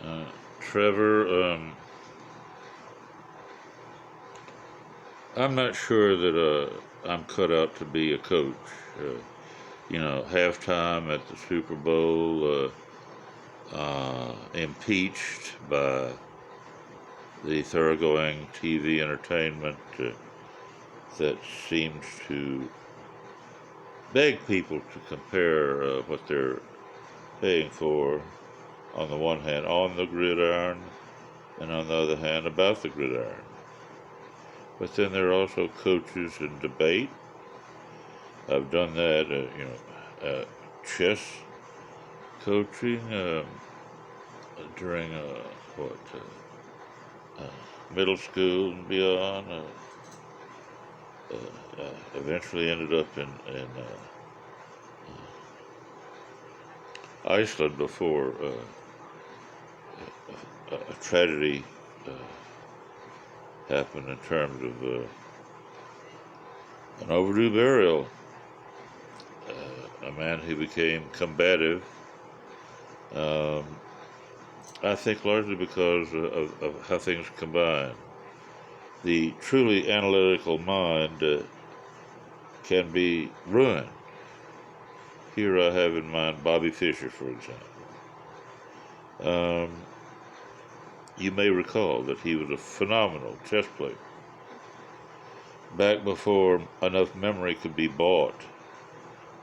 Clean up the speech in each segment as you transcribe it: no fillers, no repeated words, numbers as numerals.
Uh, Trevor, I'm not sure that I'm cut out to be a coach. Halftime at the Super Bowl, impeached by the thoroughgoing TV entertainment that seems to beg people to compare what they're paying for, on the one hand, on the gridiron, and on the other hand, about the gridiron. But then there are also coaches in debate. I've done that, chess coaching during middle school and beyond. Eventually ended up in Iceland before a tragedy happened in terms of an overdue burial. A man who became combative, I think largely because of how things combine. The truly analytical mind can be ruined. Here I have in mind Bobby Fischer, for example. You may recall that he was a phenomenal chess player. Back before enough memory could be bought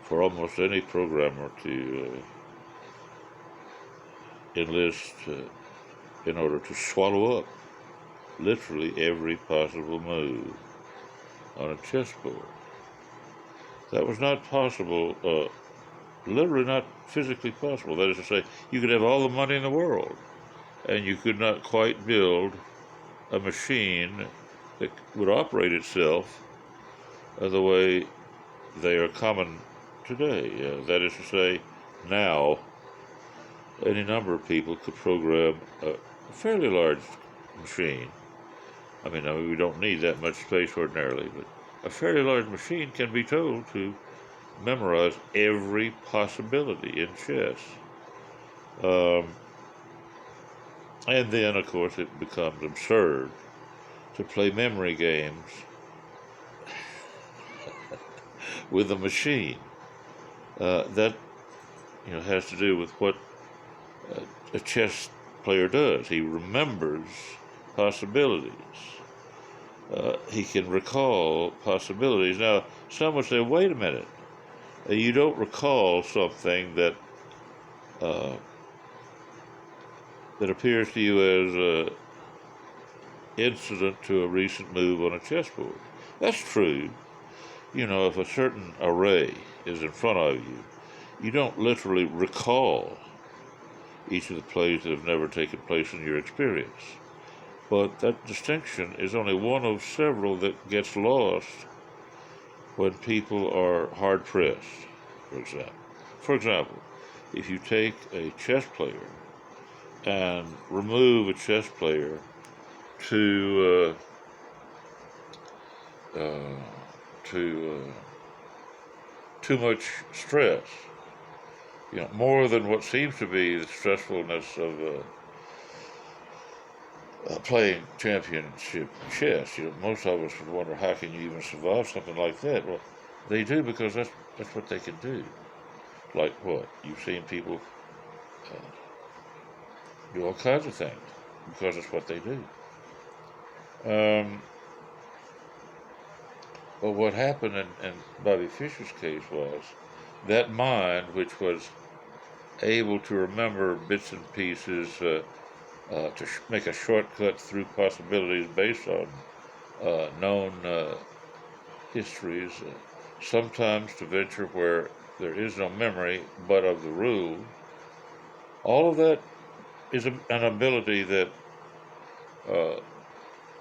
for almost any programmer to enlist in order to swallow up literally every possible move on a chessboard. That was not possible, literally not physically possible. That is to say, you could have all the money in the world, and you could not quite build a machine that would operate itself the way they are common today. That is to say, now, any number of people could program a fairly large machine. I mean, we don't need that much space ordinarily, but a fairly large machine can be told to memorize every possibility in chess. And then, of course, it becomes absurd to play memory games with a machine. That has to do with what a chess player does. He remembers possibilities. He can recall possibilities. Now, some would say, wait a minute, you don't recall something that appears to you as incident to a recent move on a chessboard. That's true. If a certain array is in front of you, you don't literally recall each of the plays that have never taken place in your experience. But that distinction is only one of several that gets lost when people are hard-pressed, for example. For example, if you take a chess player and remove a chess player to too much stress, more than what seems to be the stressfulness of playing championship chess. Most of us would wonder, how can you even survive something like that? Well, they do, because that's what they can do. Like what? You've seen people do all kinds of things because it's what they do. But what happened in Bobby Fischer's case was that mind, which was able to remember bits and pieces, to make a shortcut through possibilities based on known histories, sometimes to venture where there is no memory but of the rule. All of that is an ability that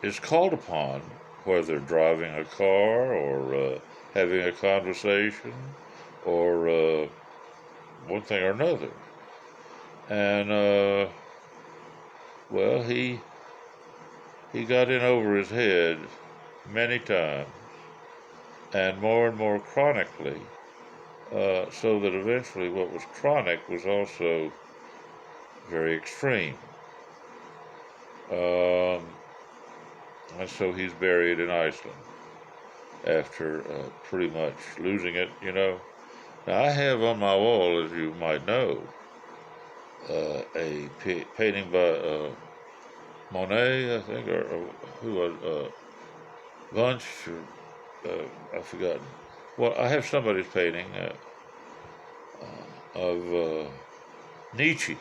is called upon, whether driving a car or having a conversation or one thing or another. And well, he got in over his head many times, and more chronically, so that eventually what was chronic was also very extreme. Um, and so he's buried in Iceland after pretty much losing it, Now, I have on my wall, as you might know, a painting by Monet, I think, or who was Bunch, I've forgotten. Well, I have somebody's painting of Nietzsche.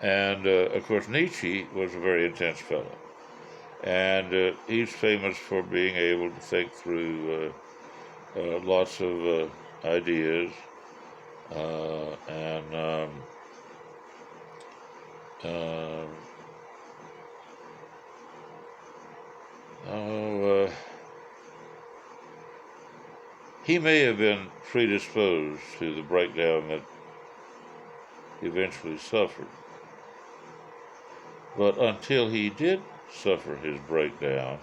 And of course, Nietzsche was a very intense fellow. And he's famous for being able to think through lots of ideas. And um, oh, he may have been predisposed to the breakdown that he eventually suffered. But until he did suffer his breakdown,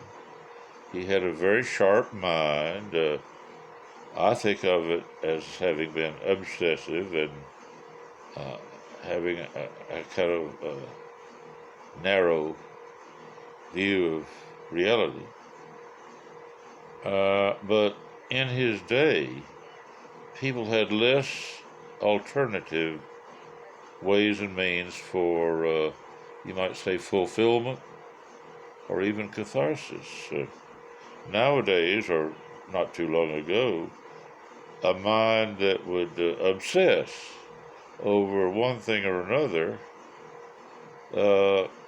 he had a very sharp mind. I think of it as having been obsessive and having a kind of narrow view of reality. But in his day, people had less alternative ways and means for, you might say, fulfillment or even catharsis. Nowadays, or not too long ago, a mind that would obsess over one thing or another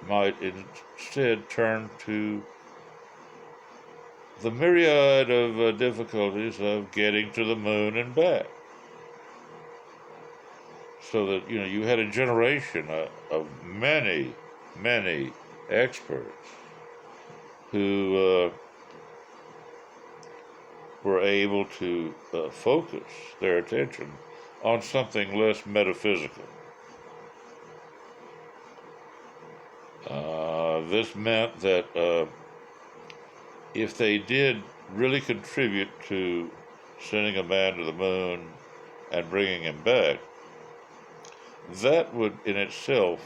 might instead turn to the myriad of difficulties of getting to the moon and back. So that, you had a generation of many, many experts who were able to focus their attention on something less metaphysical. This meant that if they did really contribute to sending a man to the moon and bringing him back, that would in itself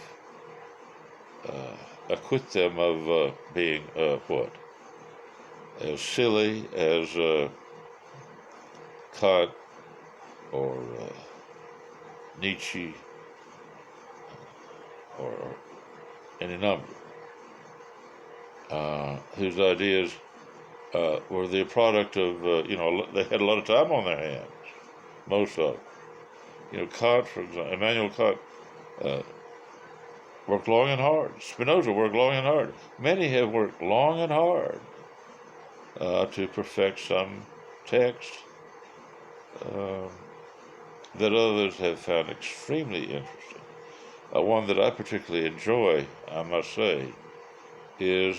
acquit them of being what? As silly as Kant or Nietzsche or any number, whose ideas were the product of, they had a lot of time on their hands, most of them. Kant, for example, Immanuel Kant, worked long and hard. Spinoza worked long and hard. Many have worked long and hard to perfect some text that others have found extremely interesting. One that I particularly enjoy, I must say, is,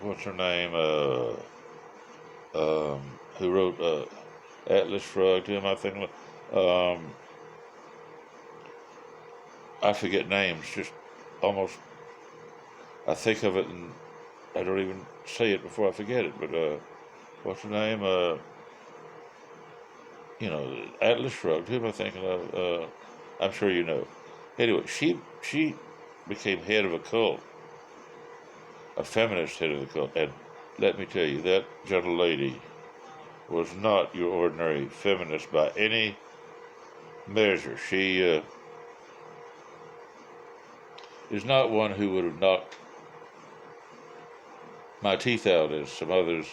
what's her name, who wrote Atlas Shrugged, him, I think. I forget names, just almost, I think of it and I don't even say it before I forget it, but what's her name? Atlas Shrugged, who am I thinking of? I'm sure you know. Anyway, she became head of a cult, a feminist head of the cult, and let me tell you, that gentle lady was not your ordinary feminist by any measure. She is not one who would have knocked my teeth out, as some others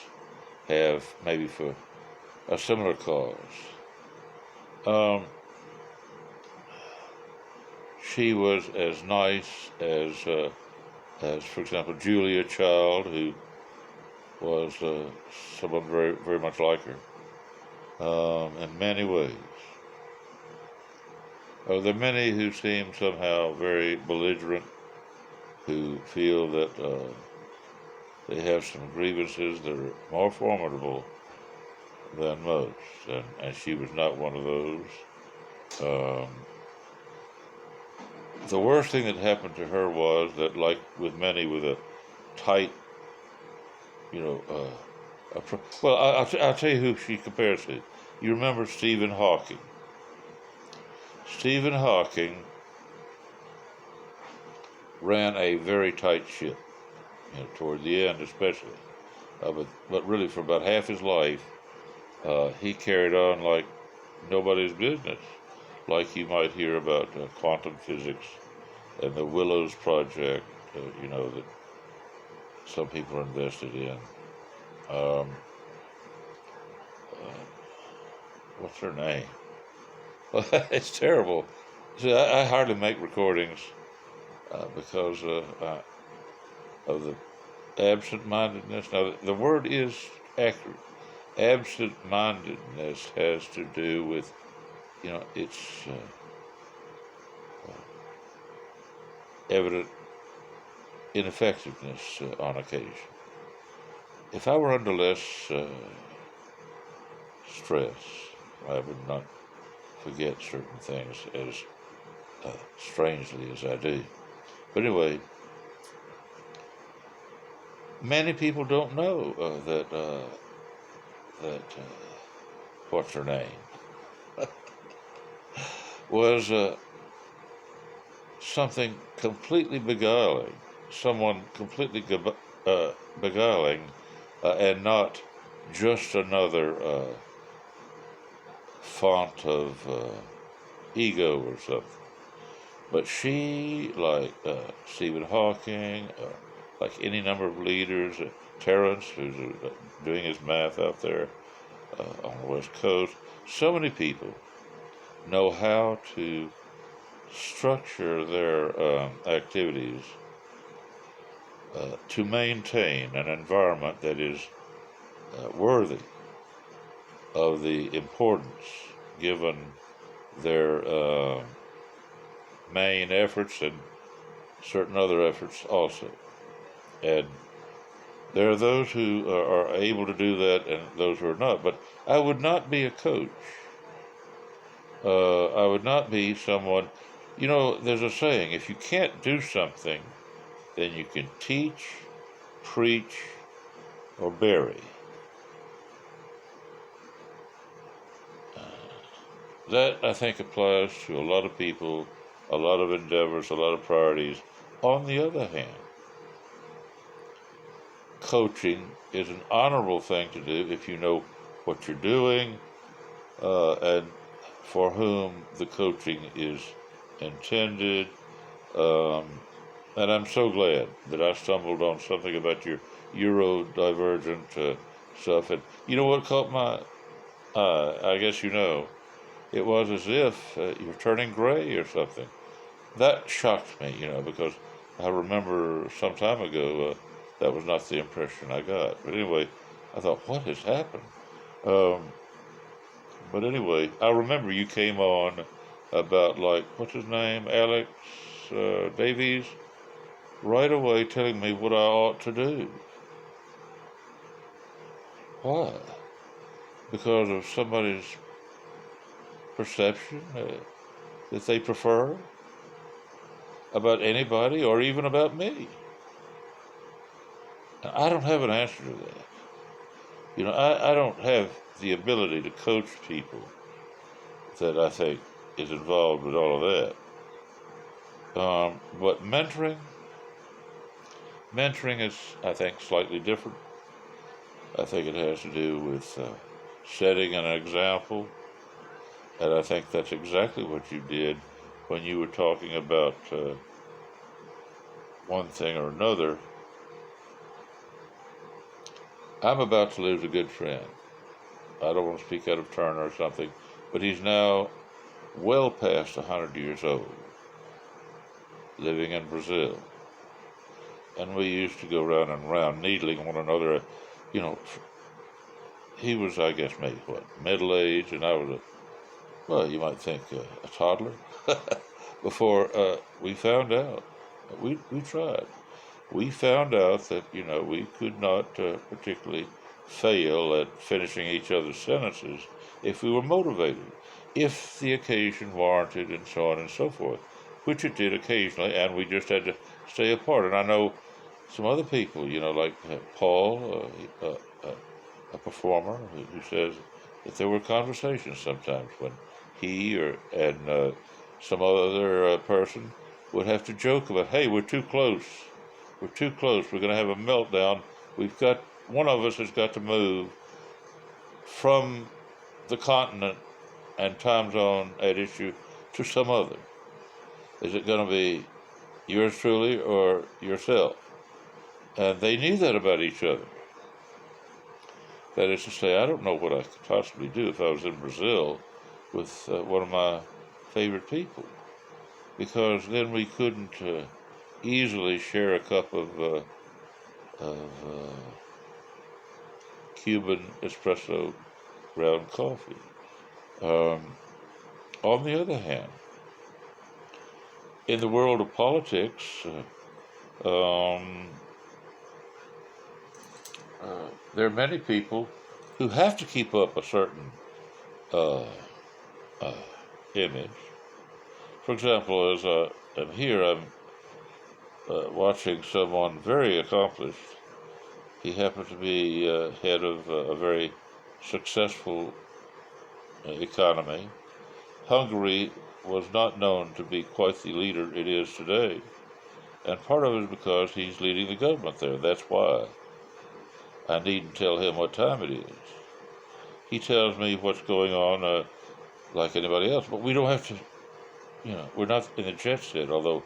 have, maybe for a similar cause. She was as nice as, for example, Julia Child, who was someone very, very much like her, in many ways. There are many who seem somehow very belligerent, who feel that they have some grievances that are more formidable than most, and she was not one of those. The worst thing that happened to her was that, like with many with a tight, I'll tell you who she compares to. You remember Stephen Hawking. Stephen Hawking ran a very tight ship, toward the end especially. But really for about half his life, he carried on like nobody's business, like you might hear about quantum physics and the Willows Project, that some people are invested in. Um, uh, what's her name? It's terrible. See, I hardly make recordings because of the absent-mindedness. Now, the word is accurate. Absent-mindedness has to do with, its evident ineffectiveness on occasion. If I were under less stress, I would not forget certain things as strangely as I do. But anyway, many people don't know that what's her name was something completely beguiling, someone completely beguiling, and not just another font of ego or something. But she, like Stephen Hawking, like any number of leaders, Terrence, who's doing his math out there on the West Coast, so many people know how to structure their activities to maintain an environment that is worthy of the importance given their main efforts and certain other efforts also. And there are those who are able to do that and those who are not. But I would not be a coach. I would not be someone, there's a saying, if you can't do something, then you can teach, preach, or bury. That, I think, applies to a lot of people, a lot of endeavors, a lot of priorities. On the other hand, coaching is an honorable thing to do if you know what you're doing and for whom the coaching is intended. And I'm so glad that I stumbled on something about your Euro-divergent stuff. And you know what caught my eye? I guess it was as if you were turning gray or something. That shocked me, because I remember some time ago that was not the impression I got. But anyway, I thought, what has happened? But anyway, I remember you came on about, like, what's his name? Alex Davies, right away telling me what I ought to do. Why? Because of somebody's perception that they prefer about anybody or even about me. Now, I don't have an answer to that. I don't have the ability to coach people that I think is involved with all of that. But mentoring is, I think, slightly different. I think it has to do with setting an example, and I think that's exactly what you did when you were talking about one thing or another. I'm about to lose a good friend. I don't want to speak out of turn or something, but he's now well past 100 years old, living in Brazil. And we used to go round and round, needling one another. He was, I guess, maybe, middle-aged, and I was, you might think a toddler. Before we found out, we tried. We found out that, we could not particularly fail at finishing each other's sentences if we were motivated, if the occasion warranted, and so on and so forth, which it did occasionally, and we just had to stay apart. And I know some other people, like Paul, a performer, who says that there were conversations sometimes when he and some other person would have to joke about, hey, we're too close. We're too close. We're going to have a meltdown. One of us has got to move from the continent and time zone at issue to some other. Is it going to be yours truly or yourself? And they knew that about each other. That is to say, I don't know what I could possibly do if I was in Brazil with one of my favorite people, because then we couldn't easily share a cup of Cuban espresso ground coffee. On the other hand, in the world of politics, there are many people who have to keep up a certain uh, uh, image. For example, as I'm here, I'm watching someone very accomplished. He happened to be head of a very successful economy. Hungary was not known to be quite the leader it is today, and part of it is because he's leading the government there. That's why. I needn't tell him what time it is. He tells me what's going on like anybody else, but we don't have to, we're not in the jet set, although,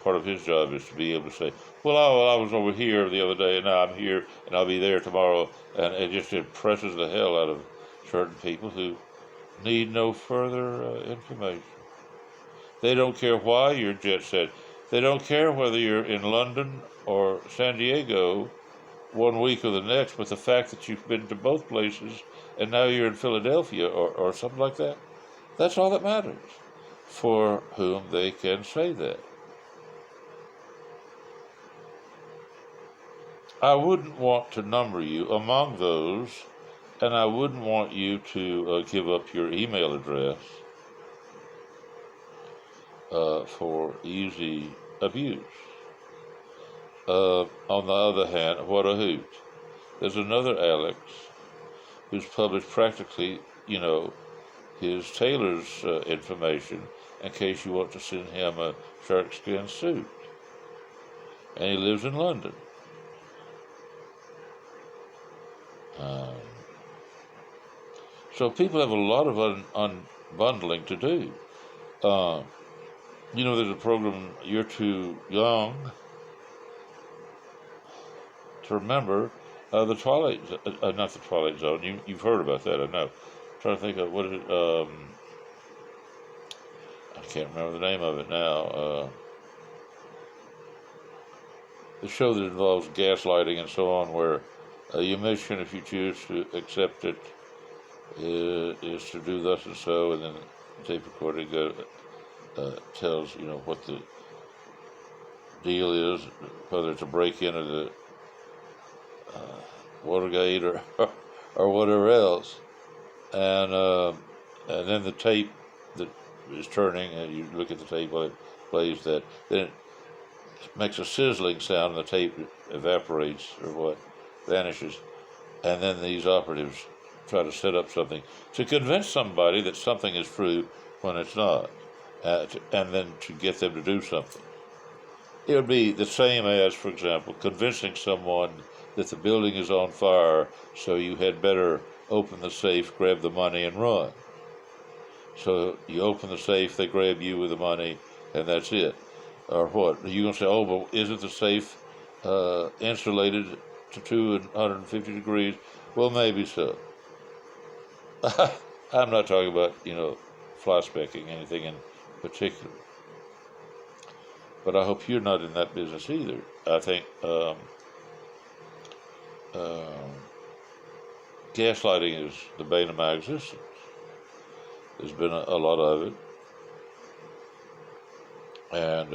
part of his job is to be able to say, well, I was over here the other day, and now I'm here, and I'll be there tomorrow, and it just impresses the hell out of certain people who need no further information. They don't care why you're jet set. They don't care whether you're in London or San Diego one week or the next, but the fact that you've been to both places and now you're in Philadelphia or something like that, that's all that matters for whom they can say that. I wouldn't want to number you among those, and I wouldn't want you to give up your email address for easy abuse. On the other hand, what a hoot. There's another Alex who's published practically, his tailor's information in case you want to send him a sharkskin suit. And he lives in London. So people have a lot of unbundling to do. There's a program, You're Too Young to remember the Twilight, not the Twilight Zone. You've heard about that, I know. I'm trying to think of what is it. I can't remember the name of it now. The show that involves gaslighting and so on, where your mission, if you choose to accept it, is to do thus and so, and then the tape recording tells what the deal is, whether it's a break-in of the Watergate or whatever else, and then the tape that is turning, and you look at the tape while it plays that, then it makes a sizzling sound, and the tape evaporates or vanishes, and then these operatives try to set up something to convince somebody that something is true when it's not, and then to get them to do something. It would be the same as, for example, convincing someone that the building is on fire, so you had better open the safe, grab the money, and run. So you open the safe, they grab you with the money, and that's it. Or what? Are you going to say, oh, but isn't the safe insulated to 250 degrees? Well, maybe so. I'm not talking about, fly specking, anything in particular. But I hope you're not in that business either. I think gaslighting is the bane of my existence. There's been a lot of it. And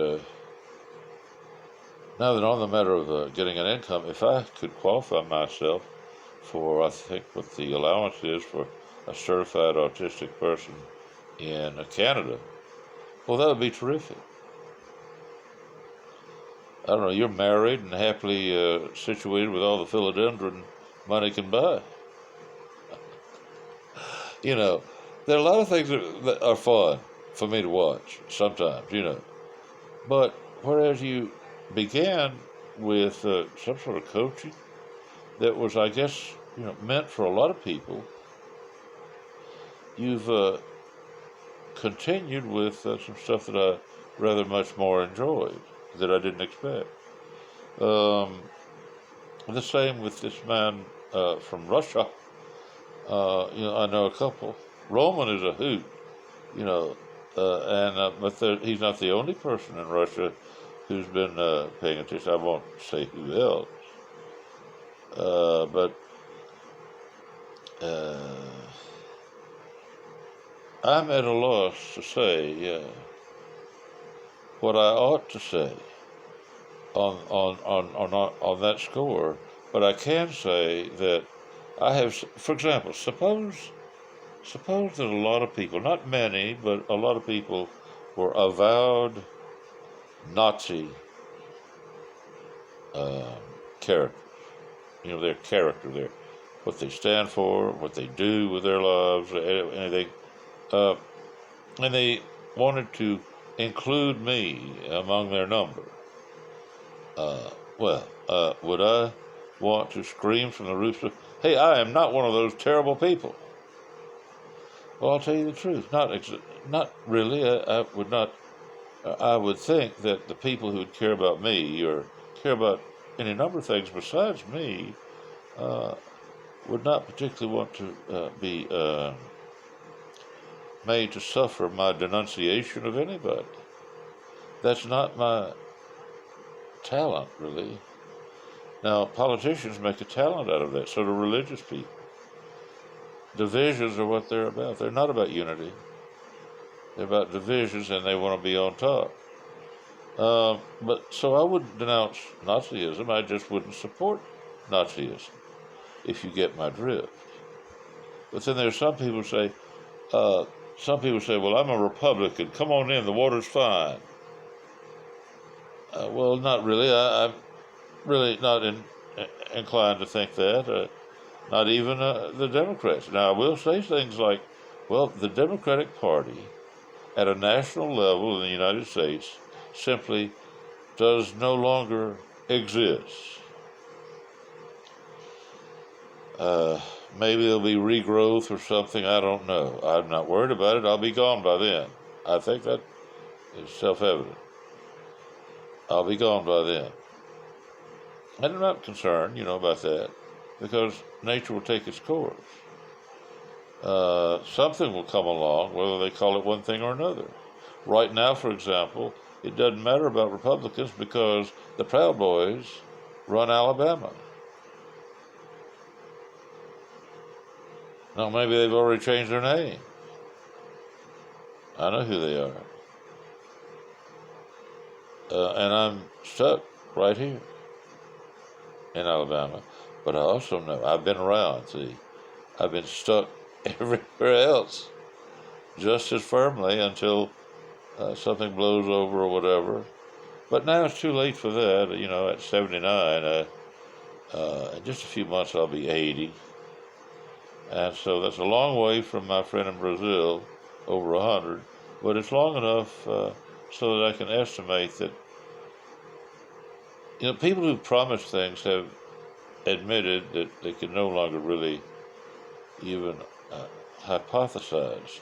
now that on the matter of getting an income, if I could qualify myself for, I think, what the allowance is for a certified autistic person in Canada, well, that would be terrific. I don't know, you're married and happily situated with all the philodendron money can buy. There are a lot of things that are fun for me to watch sometimes, But whereas you began with some sort of coaching that was, I guess, meant for a lot of people, you've continued with some stuff that I rather much more enjoyed that I didn't expect. Um, the same with this man from Russia. I know a couple. Roman is a hoot, you know, but he's not the only person in Russia who's been paying attention. I won't say who else, but I'm at a loss to say what I ought to say on that score. But I can say that I have, for example, suppose that a lot of people, not many, but a lot of people, were avowed Nazi uh, characters. Their character, what they stand for, what they do with their lives, anything, uh, and they wanted to include me among their number. Would I want to scream from the roofs of, "Hey, I am not one of those terrible people"? Well, I'll tell you the truth. Not really. I would not. I would think that the people who would care about me or care about any number of things besides me uh, would not particularly want to be made to suffer my denunciation of anybody. That's not my talent, really. Now, politicians make a talent out of that, so do religious people. Divisions are what they're about. They're not about unity. They're about divisions, and they want to be on top. But so I wouldn't denounce Nazism. I just wouldn't support Nazism, if you get my drift. But then there's some people say, "Well, I'm a Republican. Come on in. The water's fine." Well, not really. I'm really not inclined to think that. Not even the Democrats. Now, I will say things like, well, the Democratic Party at a national level in the United States simply does no longer exist. Maybe there'll be regrowth or something. I don't know. I'm not worried about it. I'll be gone by then. I think that is self-evident. I'll be gone by then. And I'm not concerned, about that, because nature will take its course. Something will come along, whether they call it one thing or another. Right now, for example, it doesn't matter about Republicans because the Proud Boys run Alabama. Now, maybe they've already changed their name. I know who they are. And I'm stuck right here in Alabama. But I also know I've been around, see. I've been stuck everywhere else just as firmly until something blows over or whatever. But now it's too late for that. At 79, in just a few months I'll be 80. And so that's a long way from my friend in Brazil, over 100. But it's long enough so that I can estimate that, people who promise things have admitted that they can no longer really even hypothesize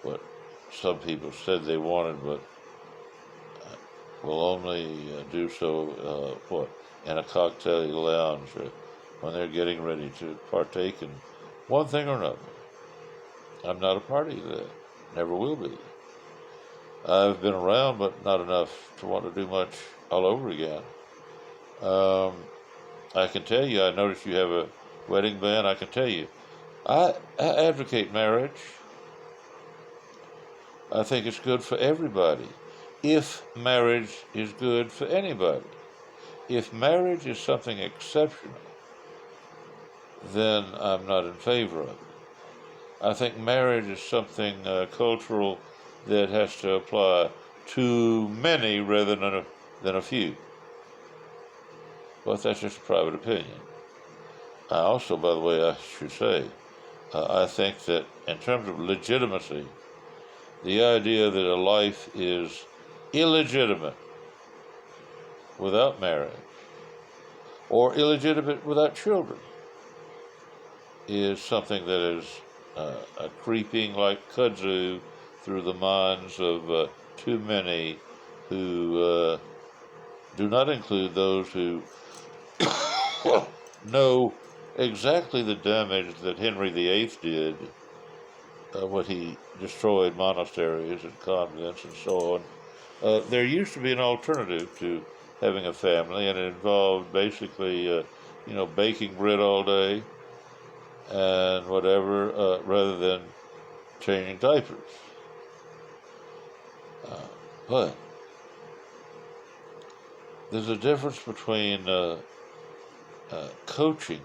what some people said they wanted, but will only do so, in a cocktail lounge when they're getting ready to partake in one thing or another. I'm not a party to that. Never will be. I've been around, but not enough to want to do much all over again. I can tell you, I noticed you have a wedding band. I can tell you, I advocate marriage. I think it's good for everybody. If marriage is good for anybody. If marriage is something exceptional, then I'm not in favor of it. I think marriage is something cultural that has to apply to many rather than a few. But that's just a private opinion. I also, by the way, I should say, I think that in terms of legitimacy, the idea that a life is illegitimate without marriage, or illegitimate without children, is something that is creeping like kudzu through the minds of too many who do not include those who know exactly the damage that Henry VIII did when he destroyed monasteries and convents and so on. There used to be an alternative to having a family, and it involved basically, baking bread all day and whatever, rather than changing diapers. But there's a difference between coaching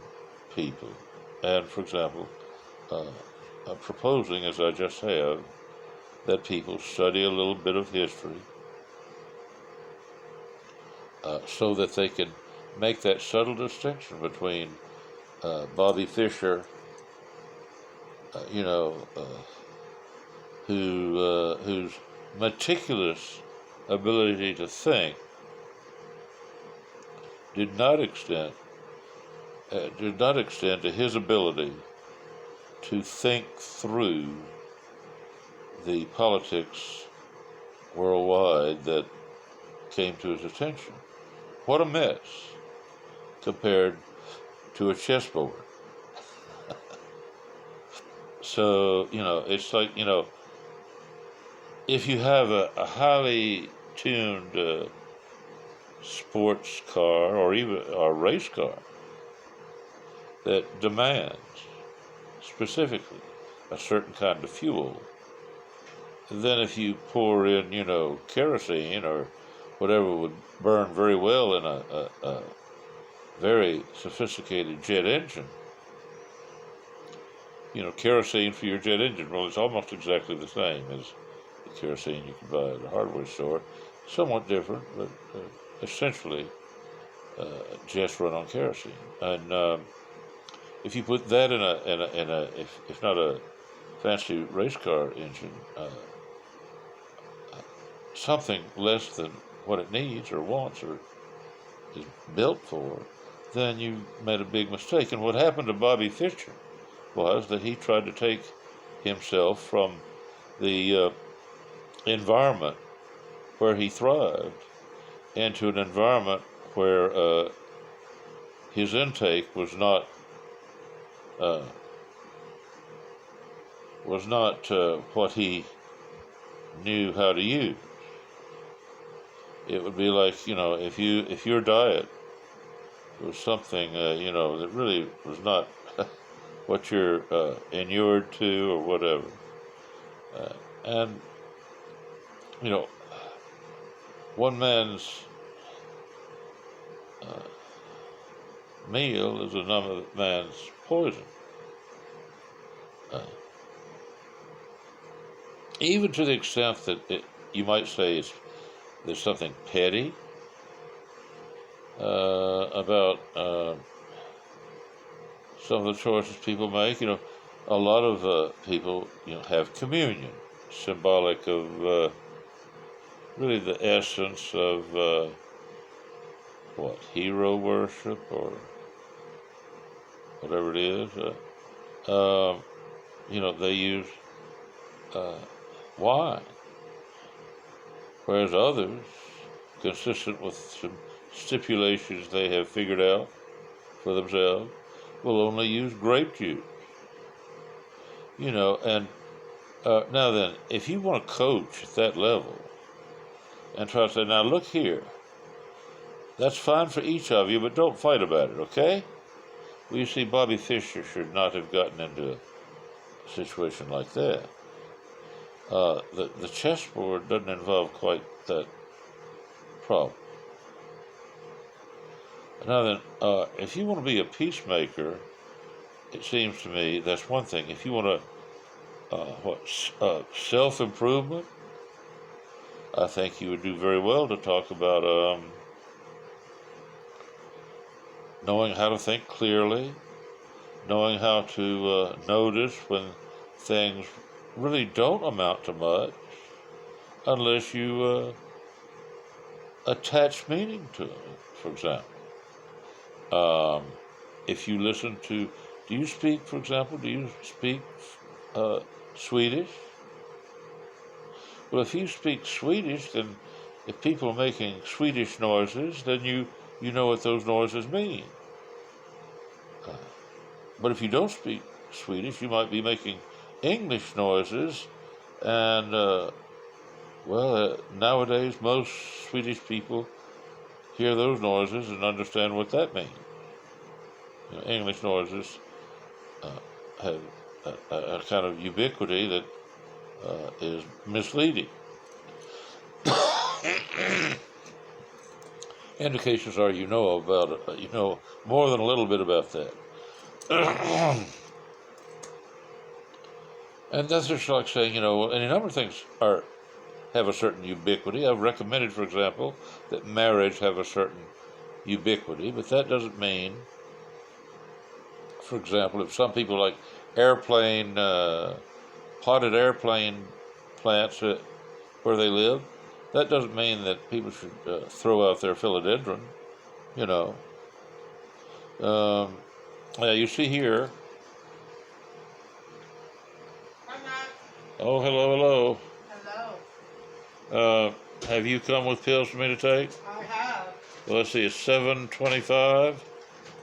people and, for example, proposing, as I just have, that people study a little bit of history so that they can make that subtle distinction between Bobby Fischer, whose meticulous ability to think did not extend to his ability to think through the politics worldwide that came to his attention. What a mess compared to a chessboard. So, it's like, if you have a highly tuned sports car or even a race car that demands specifically a certain kind of fuel, then if you pour in, kerosene or whatever would burn very well in a very sophisticated jet engine, kerosene for your jet engine, well, it's almost exactly the same as the kerosene you can buy at a hardware store. Somewhat different, but essentially jets run on kerosene. And if you put that in a if not a fancy race car engine, something less than what it needs or wants or is built for, then you made a big mistake. And what happened to Bobby Fischer was that he tried to take himself from the environment where he thrived into an environment where his intake was not what he knew how to use. It would be like, if your diet was something that really was not what you're inured to or whatever, and one man's meal is another man's poison. Even to the extent that you might say there's something petty about some of the choices people make. A lot of people, have communion, symbolic of really the essence of hero worship or whatever it is. They use wine, whereas others, consistent with some stipulations they have figured out for themselves, will only use grape juice. And now then, if you want to coach at that level and try to say, now look here, that's fine for each of you, but don't fight about it, okay? Well, you see, Bobby Fischer should not have gotten into a situation like that. The chessboard doesn't involve quite that problem. Now then, if you want to be a peacemaker, it seems to me that's one thing. If you want to self-improvement, I think you would do very well to talk about knowing how to think clearly, knowing how to notice when things really don't amount to much, unless you attach meaning to it. For example, if you listen to, do you speak, for example, do you speak Swedish? Well, if you speak Swedish, then if people are making Swedish noises, then you know what those noises mean. But if you don't speak Swedish, you might be making English noises, and nowadays most Swedish people hear those noises and understand what that means. English noises have a kind of ubiquity that is misleading. Indications are you know about it, you know more than a little bit about that. And that's just like saying, any number of things have a certain ubiquity. I've recommended, for example, that marriage have a certain ubiquity, but that doesn't mean, for example, if some people like potted airplane plants where they live, that doesn't mean that people should throw out their philodendron, you see here. Oh, hello. Hello. Have you come with pills for me to take? I have. Well, let's see, it's 7:25.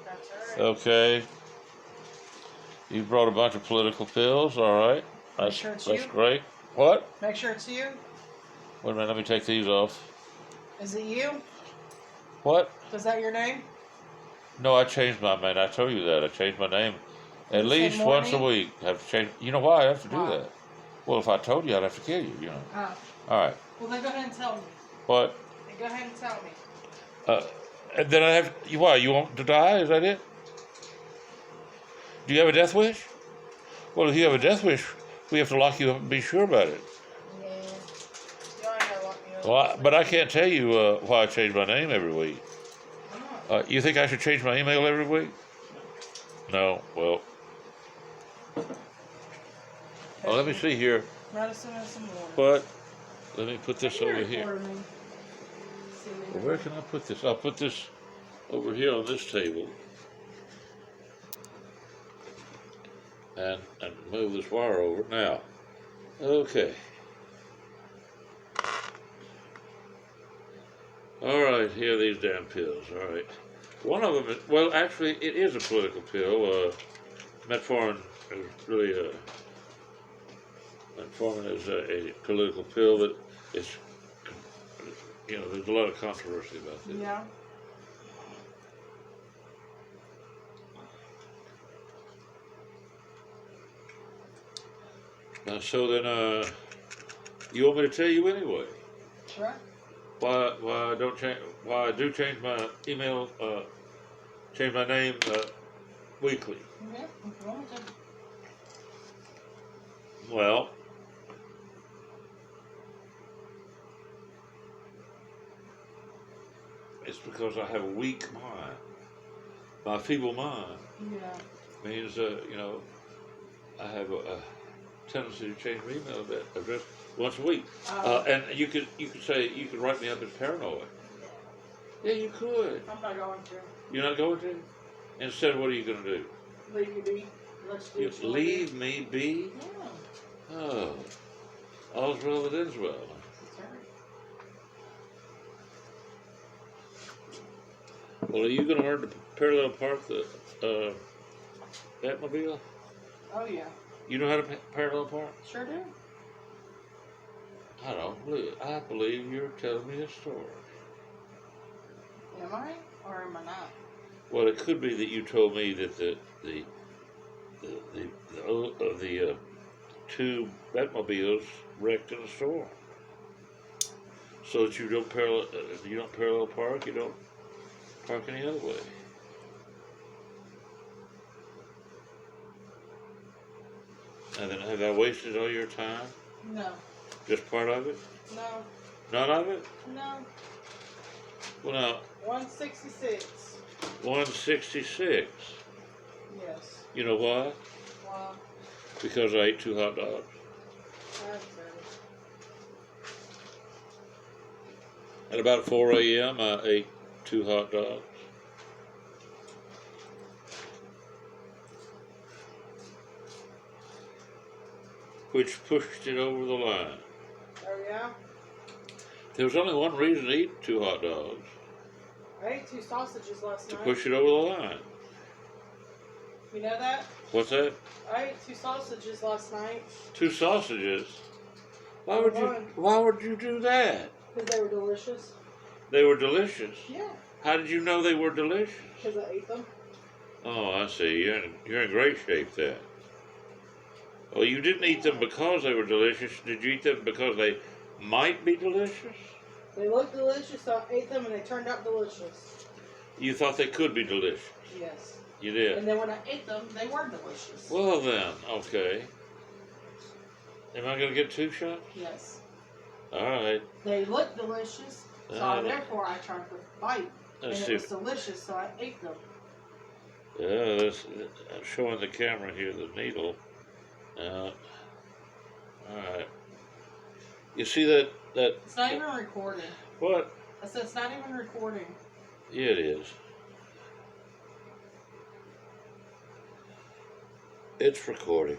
That's right. Okay. You brought a bunch of political pills, all right. Make sure it's you. That's great. What? Make sure it's you. Wait a minute, let me take these off. Is it you? What? Is that your name? No, I changed my name. I told you that. I changed my name at least once a week. I have to change. You know why I have to do that? Well, if I told you, I'd have to kill you, Oh. All right. Well, then go ahead and tell me. What? Then go ahead and tell me. And then I have. Why? You want to die? Is that it? Do you have a death wish? Well, if you have a death wish, we have to lock you up and be sure about it. Yeah. You already gotta lock me up. Well, but I can't tell you why I change my name every week. You think I should change my email every week? No. Well, let me see here. Medicine and some water. But let me put this over here. Well, where can I put this? I'll put this over here on this table. And move this wire over. Now, okay. All right, here are these damn pills. All right. One of them is, well, actually, it is a political pill. Metformin is really metformin is a political pill that is, there's a lot of controversy about this. Yeah. So then, you want me to tell you anyway? Sure. Why I don't change? Why I do change my email? Change my name weekly. Yeah. If you want to. Well, it's because I have a weak mind. My feeble mind. Yeah. Means I have a tendency to change my email address once a week. And you could say you could write me up as paranoid. Yeah, you could. I'm not going to. You're not going to? Instead, what are you going to do? Leave you be. Let's do it. Leave me be? Yeah. Oh. All's well that ends well. That's right. Well, are you going to learn to parallel park the Batmobile? Oh, yeah. You know how to parallel park? Sure do. I don't believe. I believe you're telling me a story. Am I or am I not? Well, it could be that you told me that the two Batmobiles wrecked in a storm, so that you don't parallel park. You don't park any other way. And then have I wasted all your time? No. Just part of it? No. None of it? No. Well, now. 166. 166. Yes. You know why? Why? Because I ate 2 hot dogs. That's better. At about 4 a.m., I ate 2 hot dogs, which pushed it over the line. Oh, yeah? There was only one reason to eat 2 hot dogs, I ate 2 sausages last to night. push it over the line. You know that? What's that? I ate 2 sausages last night. 2 sausages? Why would you do that? Because they were delicious. They were delicious. Yeah. How did you know they were delicious? Because I ate them. Oh, I see. You're in great shape then. Well, you didn't eat them because they were delicious. Did you eat them because they might be delicious? They looked delicious, so I ate them and they turned out delicious. You thought they could be delicious. Yes. You did. And then when I ate them, they were delicious. Well then, okay. Am I going to get 2 shots? Yes. All right. They looked delicious, so therefore I tried to bite. And it was delicious, so I ate them. Yeah, I'm showing the camera here the needle. All right. You see that? It's not even recording. What? I said it's not even recording. Yeah, it is. It's recording.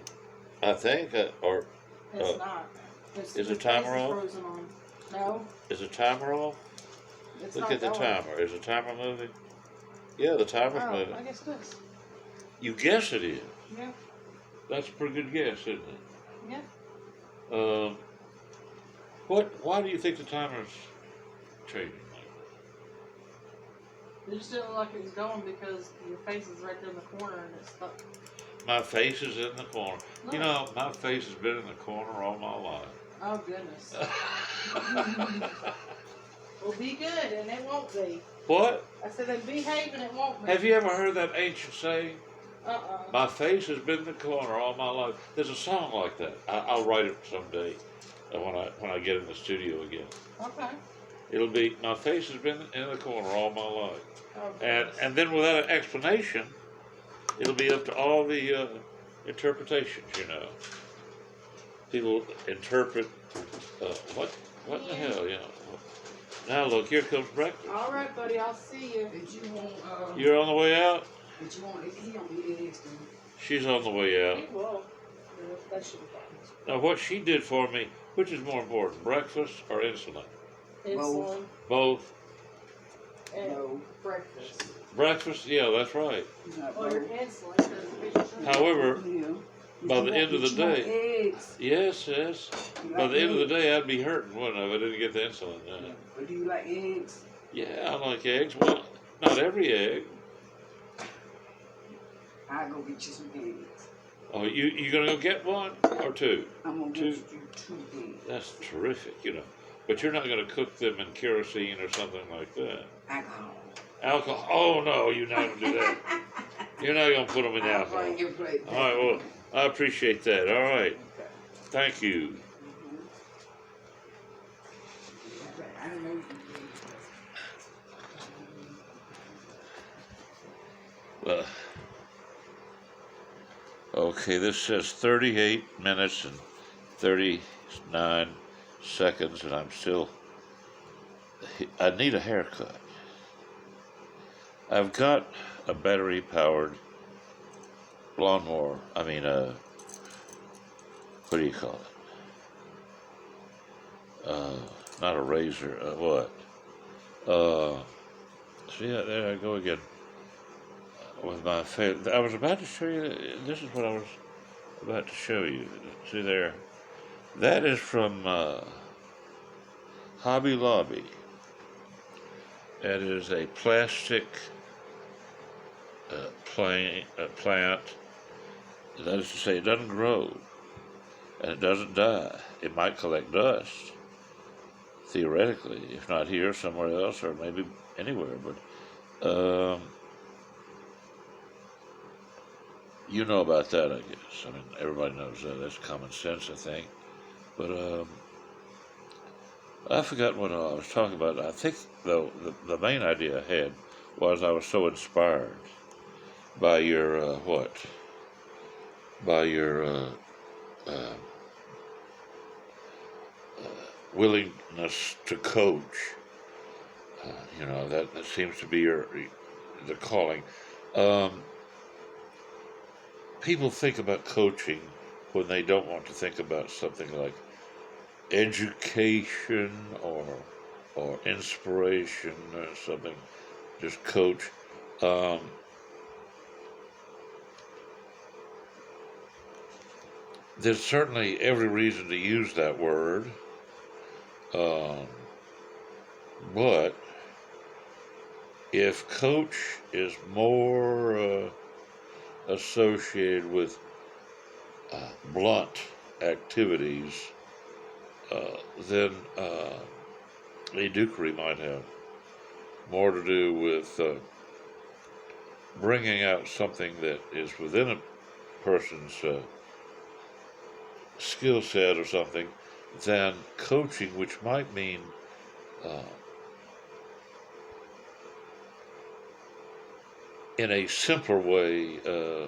I think, or... It's not. Is the timer off? Frozen on. No. Is the timer off? It's Look not at the going. timer. Is the timer moving? Yeah, the timer's moving. I guess it is. You guess it is. Yeah. That's a pretty good guess, isn't it? Yeah. Why do you think the timer's changing? It just didn't look like it was going because your face is right there in the corner and it's stuck. My face is in the corner. Look. You know, my face has been in the corner all my life. Oh, goodness. Well, be good, and it won't be. What? I said, then behave, and it won't be. Have you ever heard that ancient saying? Uh-uh. My face has been in the corner all my life. There's a song like that. I'll write it someday when I get in the studio again. Okay. It'll be, my face has been in the corner all my life. Oh, And then without an explanation, it'll be up to all the interpretations, you know. People interpret, what in the hell, you know. Now look, here comes breakfast. All right, buddy, I'll see you. Did you want, You're on the way out? did you want, he don't eat eggs, do you? She's on the way out. He will. That should be fine. Now what she did for me, which is more important, breakfast or insulin? Insulin Both. and No. breakfast. Breakfast, yeah, that's right. Not Or your both. insulin, because the patient. However, Yeah. by the end of the Did you want day, eggs? yes, You by like the end of the eggs? day, I'd be hurting, wouldn't I, if I didn't get the insulin. Yeah. But do you like eggs? Yeah, I like eggs. Well, not every egg. I'll go get you some eggs. Oh, you gonna go get one or 2? I'm gonna Two. get you 2 eggs. That's terrific, you know. But you're not gonna cook them in kerosene or something like that. Alcohol. Alcohol? Oh no, you're not gonna do that. You're not gonna put them in I'll alcohol. bring your plate. All right, well, I appreciate that. All right, Okay. thank you. Mhm. I didn't know you could eat eggs. Okay, this says 38 minutes and 39 seconds, and I need a haircut. I've got a battery-powered lawnmower. I mean, what do you call it? Not a razor. What? See, there I go again. With my face. I was about to show you, this is what I was about to show you. See there? That is from Hobby Lobby. It is a plastic plant. That is to say, it doesn't grow and it doesn't die. It might collect dust, theoretically, if not here, somewhere else, or maybe anywhere. But you know about that, I guess. I mean, everybody knows that. That's common sense, I think. But I forgot what I was talking about. I think, though, the main idea I had was I was so inspired by your, by your willingness to coach That seems to be the calling. Um, People think about coaching when they don't want to think about something like education or inspiration or something. Just coach. Um, there's certainly every reason to use that word, um, but if coach is more associated with blunt activities, then a dukery might have more to do with bringing out something that is within a person's skill set or something than coaching, which might mean uh, in a simpler way uh,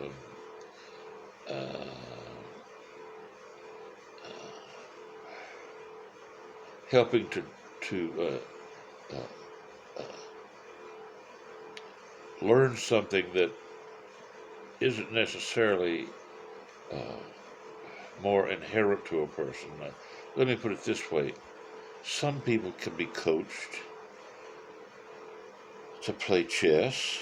helping to learn something that isn't necessarily uh, more inherent to a person. Let me put it this way. Some people can be coached to play chess,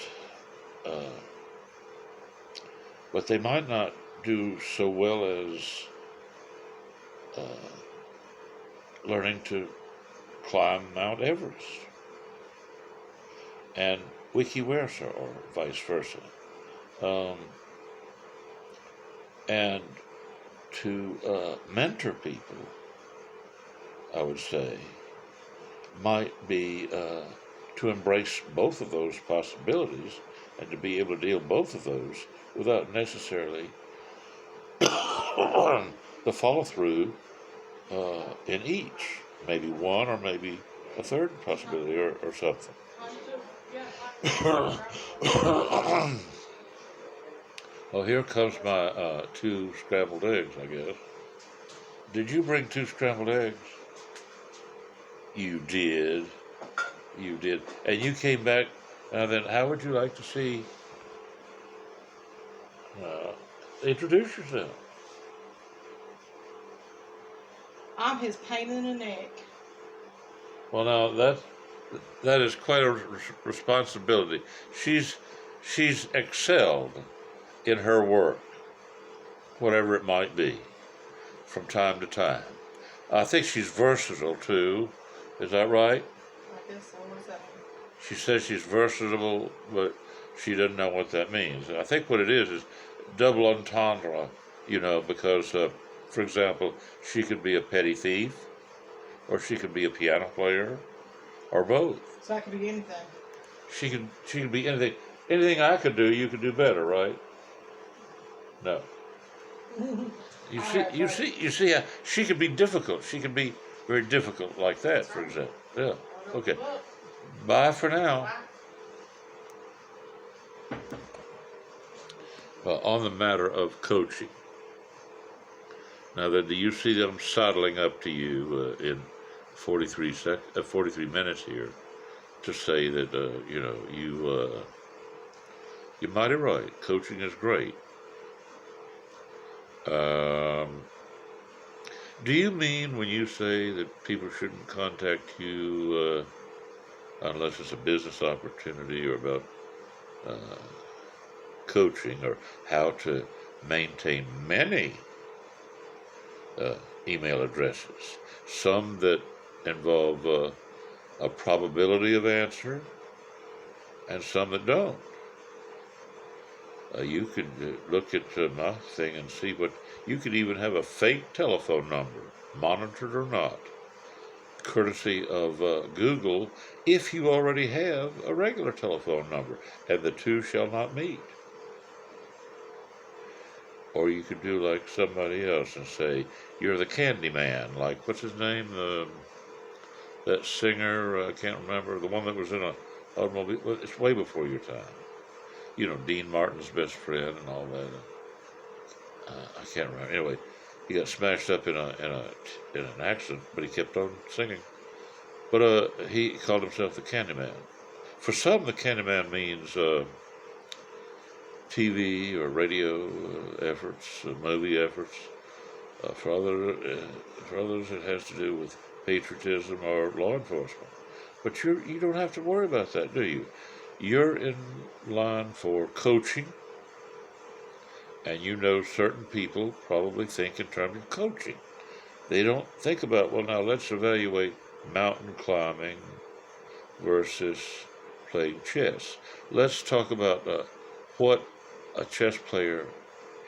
but they might not do so well as learning to climb Mount Everest, and vice versa, or vice versa. And to mentor people, I would say, might be to embrace both of those possibilities and to be able to deal both of those without necessarily the follow through in each, maybe one or maybe a third possibility or something. Well, here comes my 2 scrambled eggs, I guess. Did you bring 2 scrambled eggs? You did. You did. And you came back. Now then, how would you like to see? Introduce yourself. I'm his pain in the neck. Well, now that is quite a responsibility. She's excelled in her work, whatever it might be, from time to time. I think she's versatile too. Is that right? I guess so. What's that mean? She says she's versatile, but she doesn't know what that means. I think what it is double entendre, because, for example, she could be a petty thief, or she could be a piano player, or both. So that could be anything. She could be anything. Anything I could do, you could do better, right? No. You see how she could be difficult. She could be very difficult like that, for example. Yeah. Okay. Bye for now. On the matter of coaching. Now, do you see that I'm sidling up to you in 43 minutes here to say that you're mighty right. Coaching is great. Do you mean when you say that people shouldn't contact you unless it's a business opportunity or about coaching or how to maintain many email addresses, some that involve a probability of answer and some that don't? You could look at my thing and see what you could even have a fake telephone number, monitored or not, courtesy of Google, if you already have a regular telephone number, and the two shall not meet. Or you could do like somebody else and say, you're the Candy Man, like, what's his name? That singer, I can't remember, the one that was in an automobile. Well, it's way before your time. Dean Martin's best friend and all that. I can't remember. Anyway, he got smashed up in an accident, but he kept on singing. But he called himself the Candyman. For some, the Candyman means TV or radio efforts, movie efforts. For others, it has to do with patriotism or law enforcement. But you don't have to worry about that, do you? You're in line for coaching, and you know certain people probably think in terms of coaching. They don't think about, well, now let's evaluate mountain climbing versus playing chess. Let's talk about what a chess player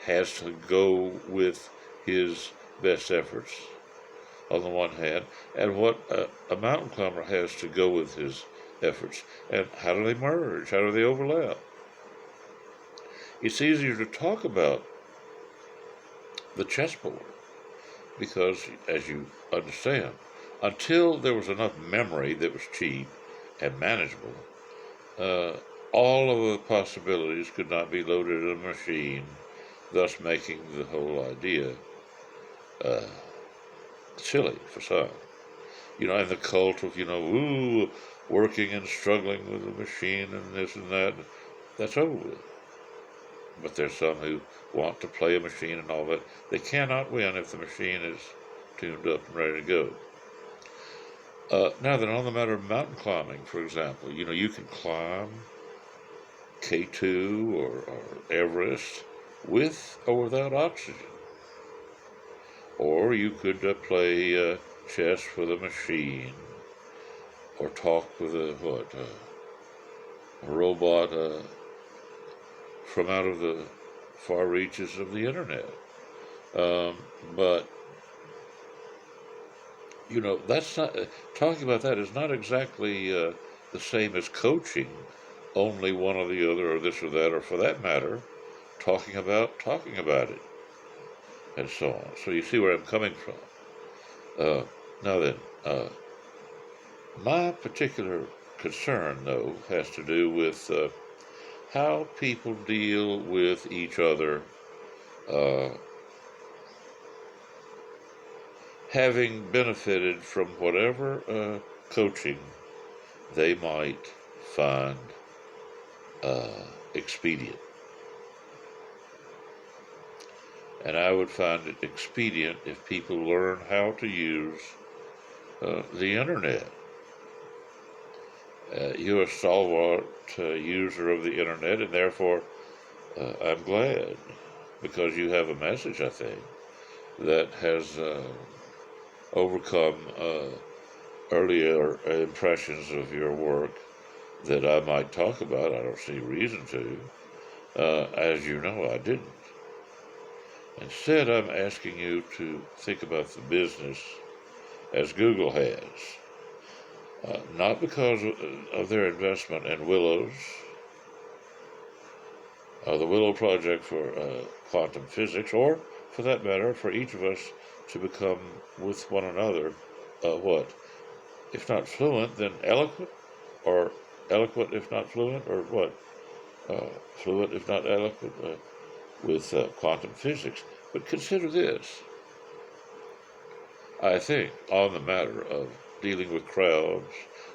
has to go with his best efforts on the one hand, and what a mountain climber has to go with his efforts, and how do they merge? How do they overlap? It's easier to talk about the chessboard because, as you understand, until there was enough memory that was cheap and manageable, all of the possibilities could not be loaded in a machine, thus making the whole idea silly for some. And the cult of, working and struggling with the machine and this and that, that's over with. But there's some who want to play a machine and all that. They cannot win if the machine is tuned up and ready to go. Now then, on the matter of mountain climbing, for example, you can climb K2 or Everest with or without oxygen. Or you could play chess with a machine, or talk with a robot from out of the far reaches of the internet. But that's not talking about that is not exactly the same as coaching only one or the other, or this or that, or for that matter, talking about it, and so on. So you see where I'm coming from. Now then, my particular concern, though, has to do with how people deal with each other, having benefited from whatever coaching they might find expedient. And I would find it expedient if people learn how to use the internet. You're a stalwart user of the internet, and therefore I'm glad, because you have a message, I think, that has overcome earlier impressions of your work that I might talk about. I don't see reason to. As you know, I didn't. Instead, I'm asking you to think about the business as Google has. Not because of their investment in Willows, the Willow Project for quantum physics, or, for that matter, for each of us to become with one another, if not fluent, then eloquent, or eloquent if not fluent, or what? Fluent if not eloquent, with quantum physics. But consider this. I think on the matter of dealing with crowds,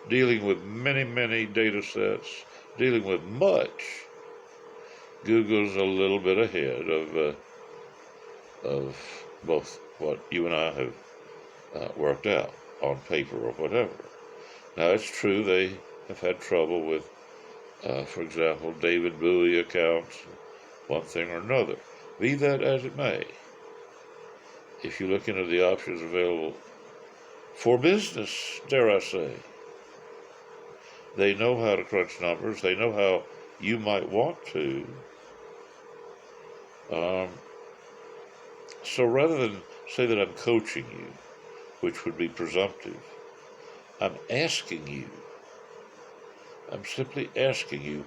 dealing with many, many data sets, dealing with much, Google's a little bit ahead of both what you and I have worked out on paper or whatever. Now, it's true they have had trouble with, for example, David Bowie accounts, one thing or another. Be that as it may, if you look into the options available for business, dare I say, they know how to crunch numbers. They know how you might want to. So rather than say that I'm coaching you, which would be presumptive, I'm asking you. I'm simply asking you,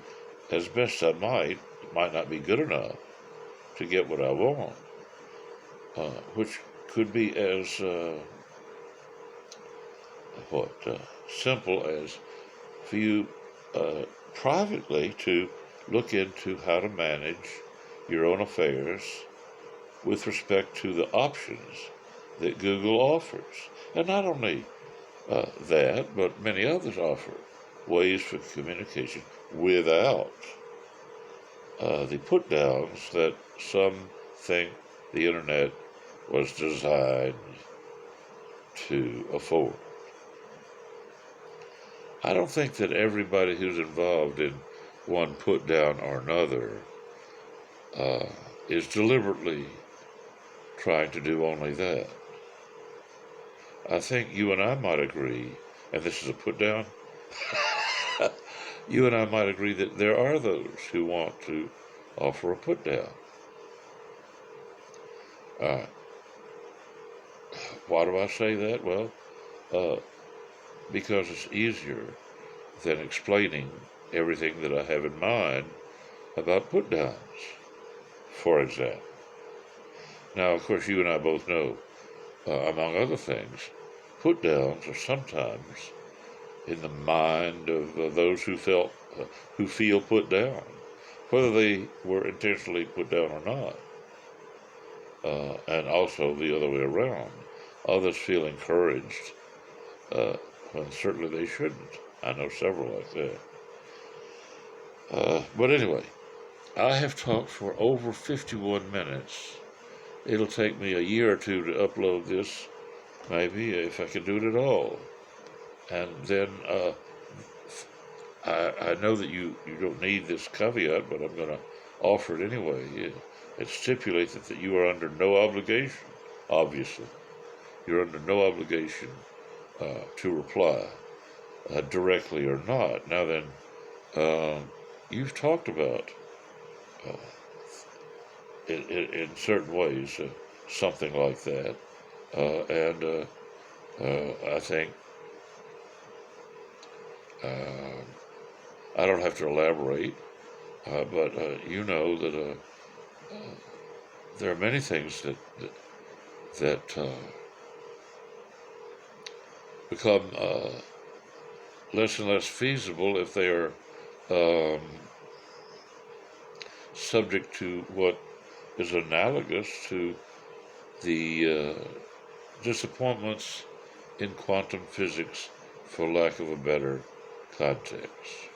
as best I might. It might not be good enough to get what I want, which could be as simple as for you privately to look into how to manage your own affairs with respect to the options that Google offers. And not only that, but many others offer ways for communication without the put downs that some think the internet was designed to afford. I don't think that everybody who's involved in one put down or another is deliberately trying to do only that. I think you and I might agree, and this is a put down, you and I might agree that there are those who want to offer a put down. Why do I say that? Well, because it's easier than explaining everything that I have in mind about put downs, for example. Now, of course, you and I both know, among other things, put downs are sometimes in the mind of those who feel put down, whether they were intentionally put down or not, and also the other way around. Others feel encouraged when certainly they shouldn't. I know several like that. But anyway, I have talked for over 51 minutes. It'll take me a year or two to upload this, maybe, if I can do it at all. And then I know that you don't need this caveat, but I'm going to offer it anyway. It stipulates that you are under no obligation, obviously. You're under no obligation to reply, directly or not. Now then, you've talked about, in certain ways, something like that. And I think I don't have to elaborate, but you know that there are many things that become less and less feasible if they are subject to what is analogous to the disappointments in quantum physics, for lack of a better context.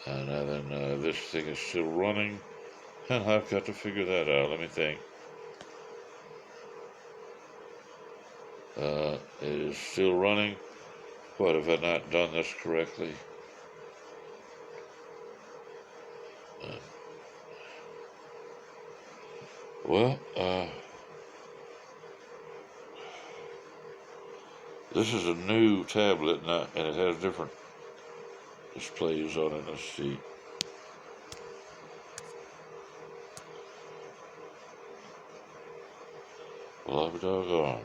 And then this thing is still running, and I've got to figure that out. Let me think. It is still running. What, have I not done this correctly? Well, this is a new tablet, and it has different displays on it. Let's see. Well, I'll be doggone.